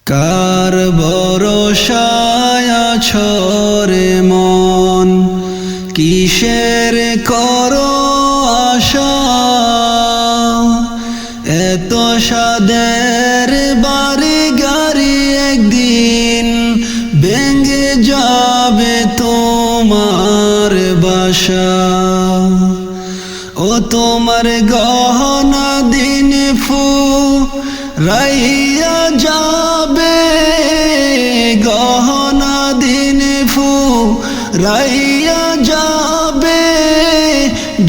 কার ভরসায় আছো রে মন, কিসের করো আশা? এত সাদের বাড়ি গাড়ি একদিন ভেঙে যাবে তোমার বাসা। ও তোমার গহনা দিন ফুরাইয়া যাবে, গহনা দিন ফুরাইয়া যাবে,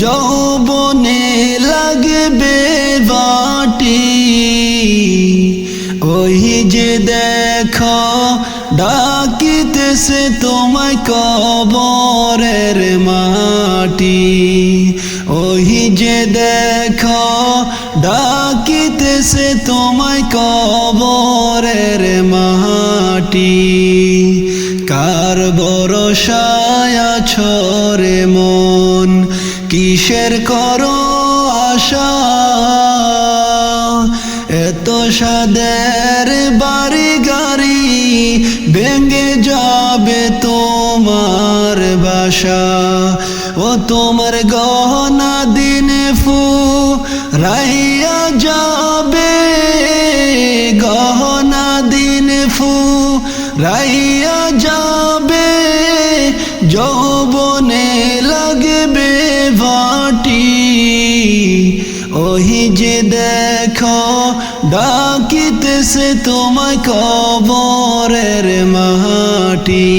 যৌবনে লাগবে বাটি। ওই যে দেখো ডাকিতেছে তোমায় কবরের মাটি। ওই যে দেখো ডাকিতেছে তোমায় কবরের মাটি। কার ভরসায় আছো রে মন, কিসের করো আশা? এত সাদের বাড়ি গাড়ি ভেঙে যাবে তোমার বাসা। ও তোমার গহনা দিন ফুরাইয়া যাবে, গহনা দিন ফুরাইয়া যাবে, যৌবনে লাগবে বাটি। ওই যে দেখো ডাকিতেছে তোমায় কবরের মাটি।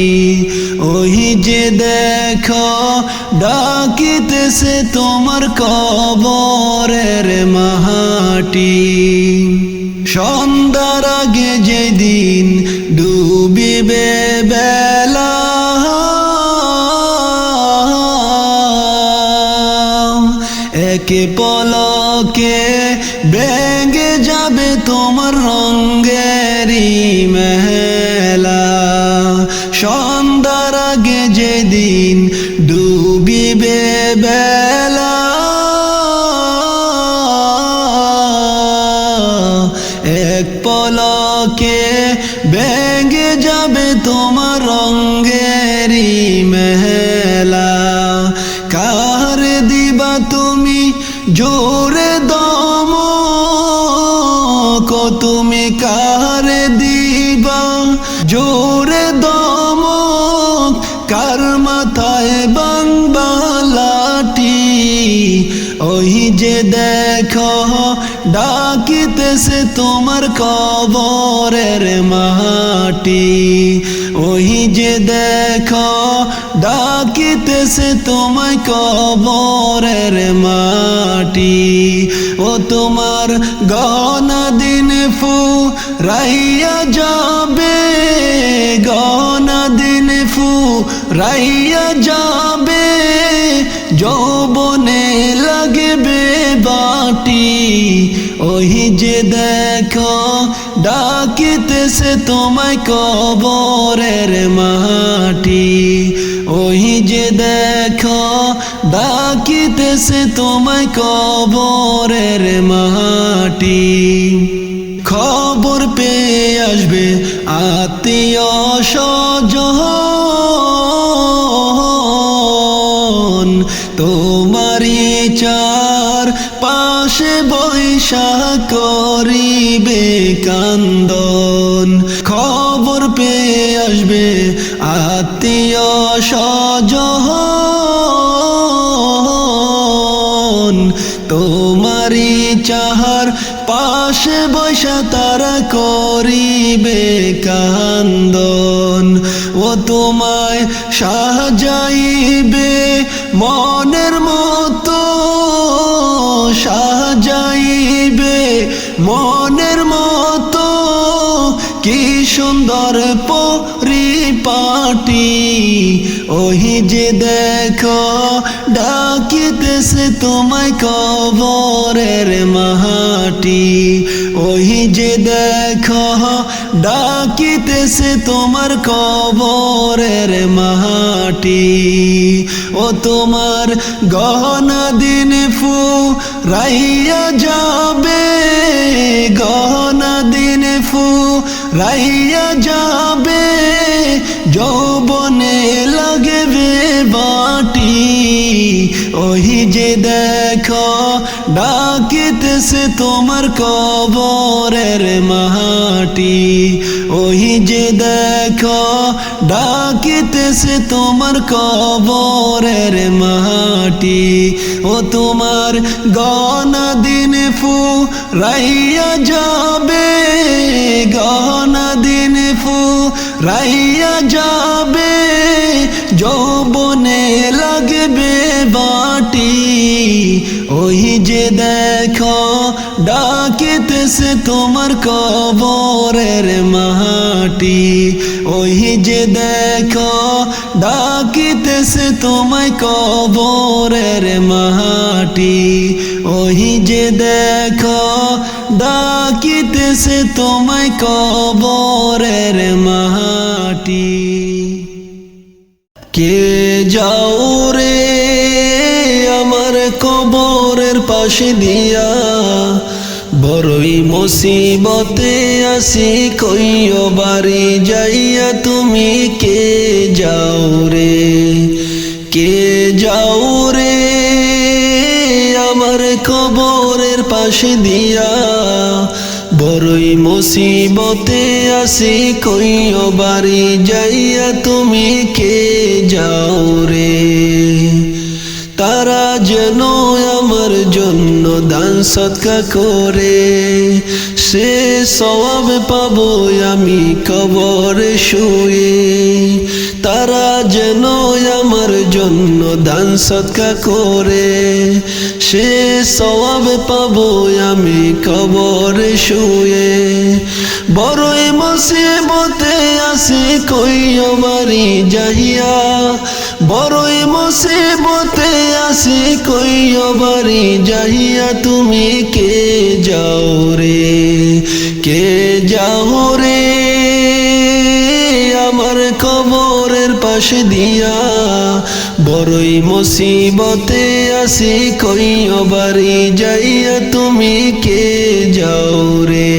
ওই যে দেখো ডাকিতেছে তোমার কবরের মাটি। সন্ধ্যার আগে যেদিন ডুবিবে বেলা, একে পলকে ভেঙে যাবে তোমার রঙেরই মেলা। সন্ধ্যার আগে যেদিন ডুবিবে বেলা, এক পলকে ভেঙে যাবে তোমার রঙেরই মেলা। কার দিবা তুমি জোরে দম, তুমি কার দিবা জোরে দম, কার মাথায় বাংলাটি? ওই যে দেখো ডাকিতেছে তোমার কবরের মাটি। ওই যে দেখো ডাকিতেছে তোমায় কবরের মাটি। ও তোমার গহনা দিন ফুরাইয়া যাবে, গহনা দিন ফুরাইয়া যাবে, যৌবনে লাগবে বাটি। ওই যে দেখো ডাকিতেছে তোমায় কবরের মাটি। ওই যে দেখো ডাকিতেছে তোমায় কবরের মাটি। খবর পেয়ে আসবে আত্মীয় স্বজন, তোমারই চার পাশে বৈশা করিবে কান্দন। খবর পেয়ে আসবে আত্মীয় স্বজন, তোমারই চাহার পাশে বৈশা তারা করিবে কান্দন। ও তোমায় সাজাইবে মনের মতো, সাজাইবে মনের মতো, কি সুন্দর পরিপাটি। ওই যে দেখো ডাকিতেছে তোমায় কবরের মাটি। ওই যে দেখো ডাকিতেছে তোমার কবরের মাটি, ও তোমার গহনা দিন ফুরাইয়া যাবে, গহনা দিন ফুরাইয়া যাবে, যৌবনে লাগবে বাটি। ওই যে দেখো ডাকিতেছে তোমার কবরের মাটি, ওই যে দেখো ডাকিতেছে তোমার কবরের মাটি, ও তোমার গহনা দিন ফুরাইয়া যাবে, গহনা দিন ফুরাইয়া যাবে, যৌবনে লাগবে বাটি। ওই যে দেখো ডাকিতেছে তোমার কবরের মাটি, ওই যে দেখো ডাকিতেছে তোমায় কবরের মাটি, ওই যে দেখো ডাকিতেছে তোমায় কবরের মাটি। কে যাও রে আমার কবরের পাশে দিয়া, বড়ই মুসিবতে আসি কইও বাড়ি যাইয়া, তুমি কে যাও রে, কে যাও রে আমার কবরের পাশে দিয়া, বড়ই মুসিবতে আসি কইও বাড়ি যাইয়া, তুমি কে যাও রে। তারা যেন আমার জন্য দান সদকা করে, সে সওয়াব পাবো আমি কবরে শুয়ে। তারা যেন আমার জন্য দান সদকা করে, সে সওয়াব পাবো আমি কবরে শুয়ে। বড়ই মুসিবতে আসি কইও বাড়ি যাইয়া, বড়ই মুসিবতে আসি কইও বাড়ি যাইয়া, তুমি কে যাও রে, কে যাও রে আমার কবরের পাশে দিয়া, বড়ই মুসিবতে আসি কইও বাড়ি যাইয়া, তুমি কে যাও রে,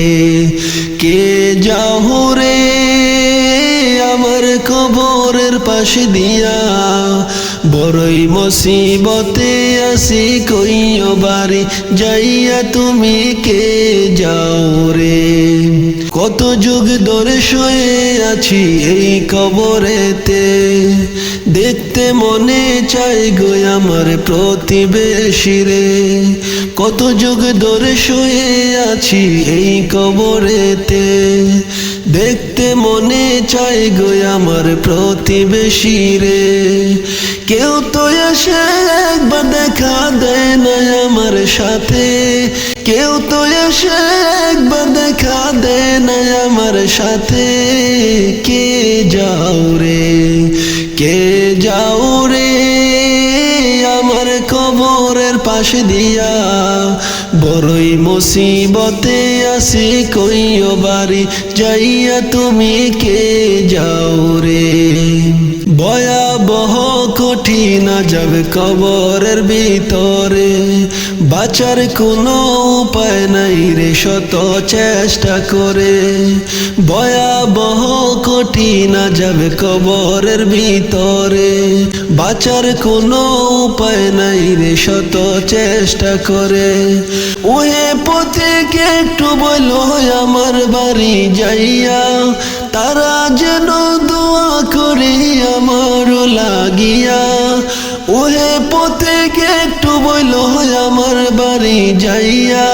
কে যাও রে আমার কবরের পাশে দিয়া, বড়ই মুসিবতে আসি কইও বাড়ি যাইয়া, তুমি কে যাও রে। কত যুগ ধরে শুয়ে আছি এই কবরেতে, দেখতে মনে চাই গো আমার প্রতিবেশী রে। কত যুগ ধরে শুয়ে আছি এই কবরেতে, দেখতে মনে চাই গো আমার প্রতিবেশী রে। কেউ তো এসে একবার দেখা দেয় না আমার সাথে, কেউ তো এসে একবার দেখা দেয় না আমার সাথে। কে যাও রে, কে যাও রে আমার কবরের পাশে দিয়া, বড়ই মুসিবতে আসি কইও বাড়ি যাইয়া, তুমি কে যাও রে। ভয়াবহ কঠিন যাবে কবরের ভিতরে, বাঁচার কোনো উপায় নাই রে শত চেষ্টা করে। ভয়াবহ কঠিন যাবে কবরের ভিতরে, বাঁচার কোনো উপায় নাই রে শত চেষ্টা করে। ওহে পথে কে একটু বলো আমার বাড়ি যাইয়া, তারা যেন দোয়া করে আমার লাগিয়া। ওহে পথে কে একটু বলো আমার বাড়ি যাইয়া,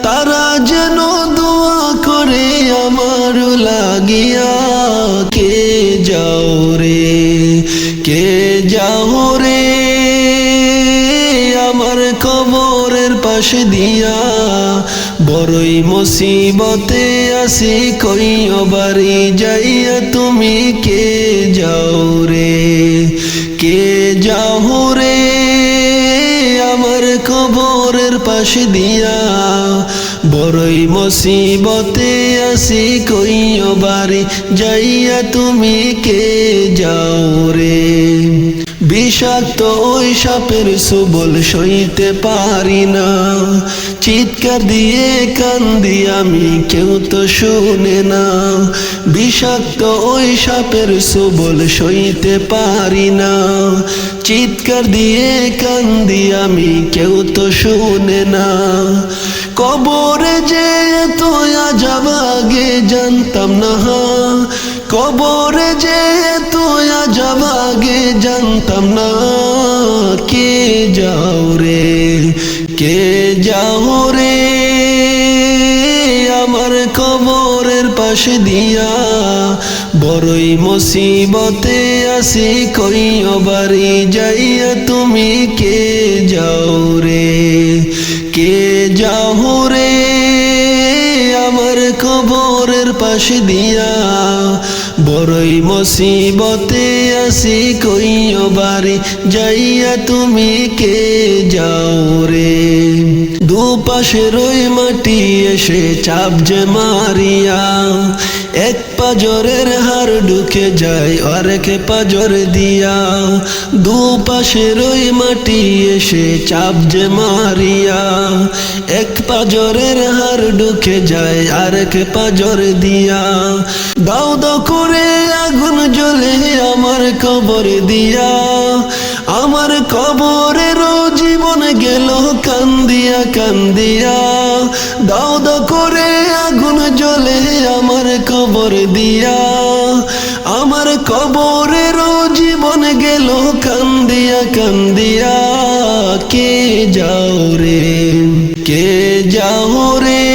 তারা যেন দোয়া করে আমার লাগিয়া। কে যাও রে, কে যাও রে আমার কবরের পাশে দিয়া, বড়ই মুসিবতে আসি কইও বাড়ি যাইয়া, তুমি কে যাও রে, কে যাও রে আমার কবরের পাশে দিয়া, বড়ই মুসিবতে আছি কইও বাড়ি যাইয়া তুমি কে যাও রে। বিষাক্ত ওই সাপের সুবল সইতে পারি না, চিৎকার দিয়ে কান্দি আমি কেউ তো শুনে না। বিষাক্ত ওই সাপের সুবল সইতে পারি না, চিৎকার দিয়ে কান্দি আমি কেউ তো শুনে না। কবরে যে তো আযাব আগে জানতাম না, কবরে যে তো আযাব আগে জানতাম না। কে যাও রে, কে যাও রে আমার কবরের পাশে দিয়া, বড়ই মুসিবতে আছি কইও বাড়ি যাইয়া তুমি কে যাও রে, কে যাও রে আমার কবরের পাশে দিয়া, বড়ই মুসিবতে আছি কইও বাড়ি যাইয়া তুমি কে যাও রে। দুপাশের ওই মাটি এসে চাপ যে মারিয়া, এক পাজরের হাড় ঢুকে যায় আরেক পাজর দিয়া। দুপাশের ওই মাটি এসে চাপ যে মারিয়া, এক পাজরের হাড় ঢুকে যায় আরেক পাজর দিয়া। দাও দাও করে আগুন জ্বলে আমার কবর দিয়া, আমার কবরেরও জীবন গেল কান্দিয়া কান্দিয়া। দাও দাও করে আগুন জ্বলে আমার কবর দিয়া, আমার কবরেরও জীবন গেল কান্দিয়া কান্দিয়া। কে যাও রে, কে যাও রে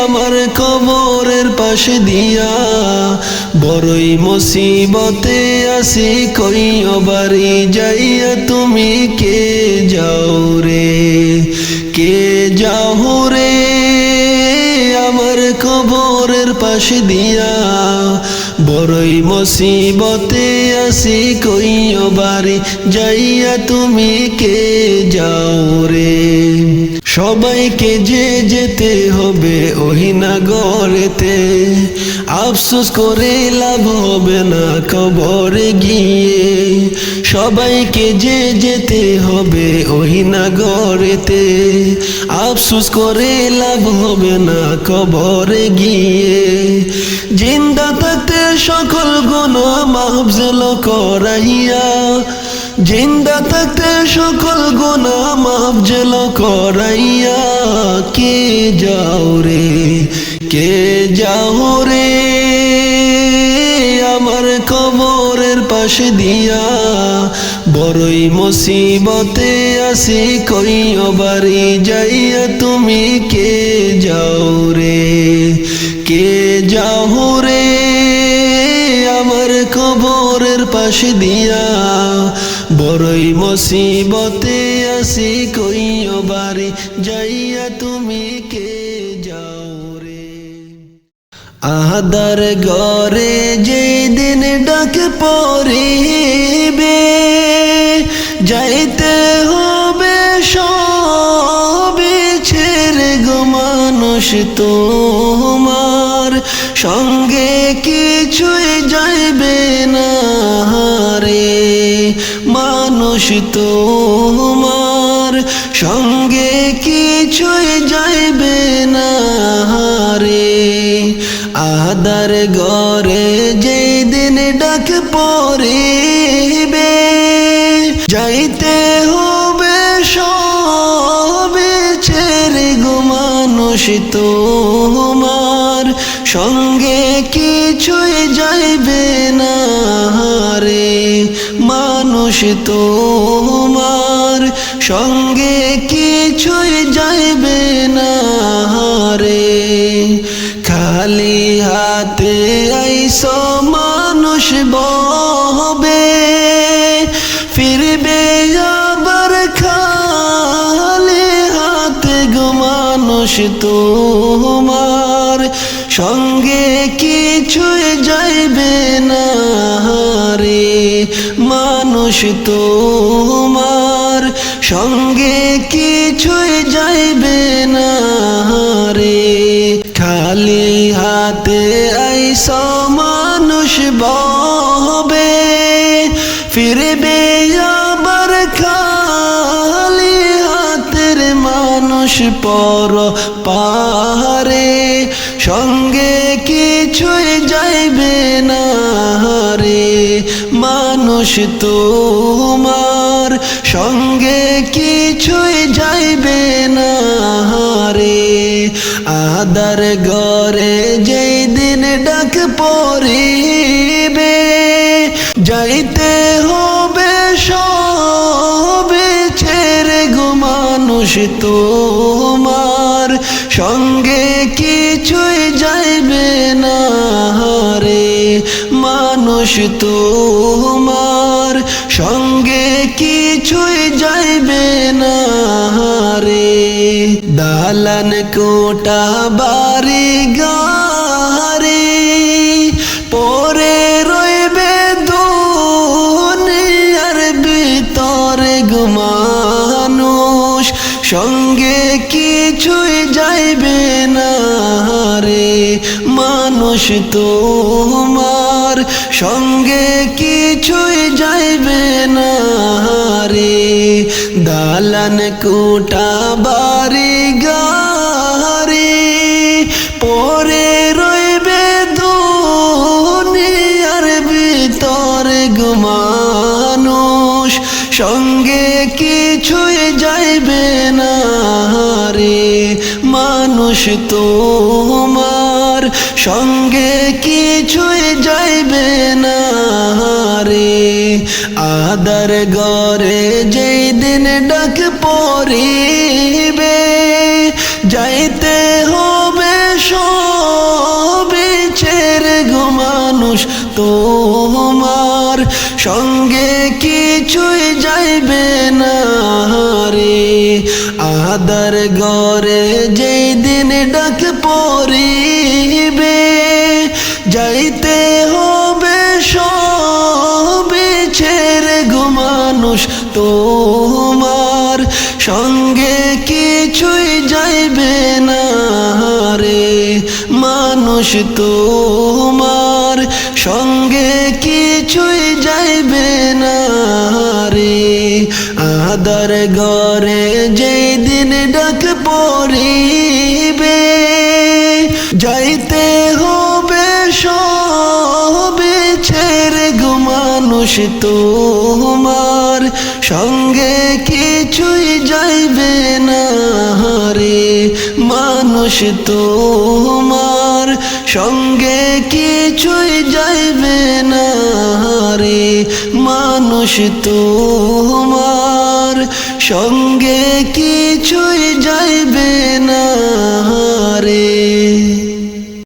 আমার কবরের পাশে দিয়া, বড়ই মুসিবতে আছি কইও বাড়ি যাইয়া তুমি কে যাও রে, কে যাও রে আমার কবরের পাশে দিয়া, বড়ই মুসিবতে আছি কইও বাড়ি যাইয়া তুমি কে যাও রে। সবাইকে যে যেতে হবে ওই নগরেতে, আফসোস করে লাভ হবে না কবরে গিয়ে। সবাইকে যে যেতে হবে ওই নগরেতে, আফসোস করে লাভ হবে না কবরে গিয়ে। জিন্দা থাকতে সকল গুনাহ মাফ যেন করাইয়া, জিন্দা থাকতে সকল গুনাহ মাফ যেন করাইয়া। কে যাও রে, কে যাও রে আমার কবরের পাশে দিয়া, বড়ই মুসিবতে আছি কইও বাড়ি যাইয়া তুমি কে যাও রে, কে যাও রে আমার কবরের পাশে দিয়া, বড়ই মুসিবতে আছি কইও বাড়ি যাইয়া তুমি কে যাও রে। আহাদার ঘরে যেদিন ডাক পড়িবে, যাইতে হবে সবে ছেড়ে গো মানুষ তোমার, সঙ্গে কিছুই যাইবে না রে। মানুষ তোমার সঙ্গে কিছুই যাইবে না রে। আহাদার ঘরে যেদিন ডাক পড়িবে, যাইতে হবে সবে ছেড়ে গো মানুষ তোমার, সঙ্গে কিছুই যাইবে না রে। মানুষ তোমার সঙ্গে কিছুই যাইবে না রে। খালি হাতে আইসো মানুষ ববে, ফিরবে আবার খালি হাতে গো মানুষ তোমার, সঙ্গে কিছুই যাইবে না রে। মানুষ তোমার সঙ্গে কিছুই যাইবে না রে। খালি হাতে আইস মানুষ ববে, ফিরবে আবার খালি হাতের মানুষ পর পারে। সঙ্গে কিছুই যাইবে না রে মানুষ তোমার, সঙ্গে কিছুই যাইবে না রে। আদার ঘরে যেই দিন ডাক পড়িবে, যাইতে হবে সবে ছেড়ে গো মানুষ তোমার, সঙ্গে কিছুই যাইবে না রে মানুষ তোমার, সঙ্গে কিছুই যাইবে না রে। দালান কোটা বাড়ি গাড়ি পরে রইবে দুনিয়ার ভিতরে গো মানুষ, সঙ্গে কিছুই যাইবে না রে মানুষ তোমার, সঙ্গে কিছুই যাইবে না রে। দালান কোটা বাড়ি গাড়ি পরে রইবে দুনিয়ার ভিতরে গো মানুষ, সঙ্গে কিছুই যাইবে না রে মানুষ তোমার, সঙ্গে কিছুই যাইবে না রে। আদার ঘরে যেই দিন ডাক পড়িবে, যাইতে হবে সবে ছেড়ে গো মানুষ তোমার, সঙ্গে কিছুই যাইবে না রে। আদার ঘরে যেই দিন ডাক পড়িবে, যাইতে হবে সবে ছেড়ে গো মানুষ তোমার, সঙ্গে কিছুই যাইবে না রে মানুষ তোমার, সঙ্গে কিছুই যাইবে না রে। আদার ঘরে যেই দিন ডাক পড়িবে, যাইতে হবে সবে ছেড়ে গো মানুষ তোমার, সঙ্গে কিছুই যাইবে না রে মানুষ তোমার, সঙ্গে কিছুই যাইবে না রে মানুষ তোমার, সঙ্গে কিছুই যাইবে না রে।